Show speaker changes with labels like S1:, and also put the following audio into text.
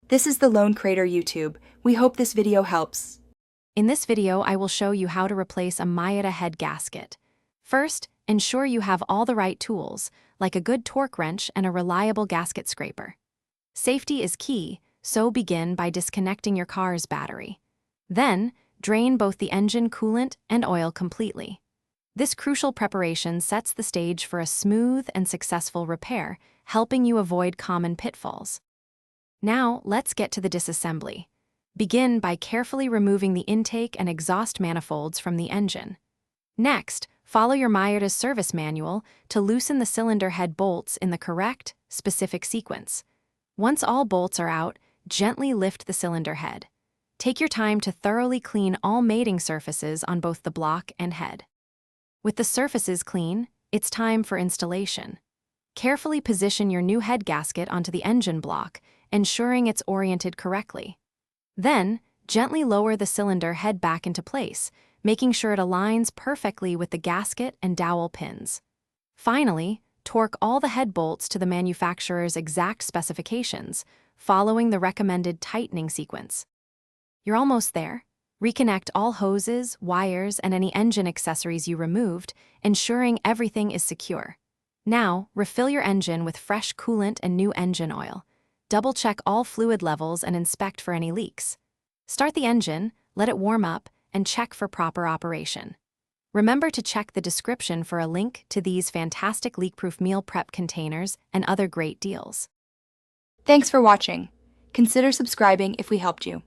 S1: This is the Lone Crater YouTube. We hope this video helps.
S2: In this video, I will show you how to replace a Miata head gasket. First, ensure you have all the right tools, like a good torque wrench and a reliable gasket scraper. Safety is key, so begin by disconnecting your car's battery. Then, drain both the engine coolant and oil completely. This crucial preparation sets the stage for a smooth and successful repair, helping you avoid common pitfalls. Now, let's get to the disassembly. Begin by carefully removing the intake and exhaust manifolds from the engine. Next, follow your Miata's service manual to loosen the cylinder head bolts in the correct, specific sequence. Once all bolts are out, gently lift the cylinder head. Take your time to thoroughly clean all mating surfaces on both the block and head. With the surfaces clean, it's time for installation. Carefully position your new head gasket onto the engine block, ensuring it's oriented correctly. Then, gently lower the cylinder head back into place, making sure it aligns perfectly with the gasket and dowel pins. Finally, torque all the head bolts to the manufacturer's exact specifications, following the recommended tightening sequence. You're almost there. Reconnect all hoses, wires, and any engine accessories you removed, ensuring everything is secure. Now, refill your engine with fresh coolant and new engine oil. Double-check all fluid levels and inspect for any leaks. Start the engine, let it warm up, and check for proper operation. Remember to check the description for a link to these fantastic leak-proof meal prep containers and other great deals.
S1: Thanks for watching. Consider subscribing if we helped you.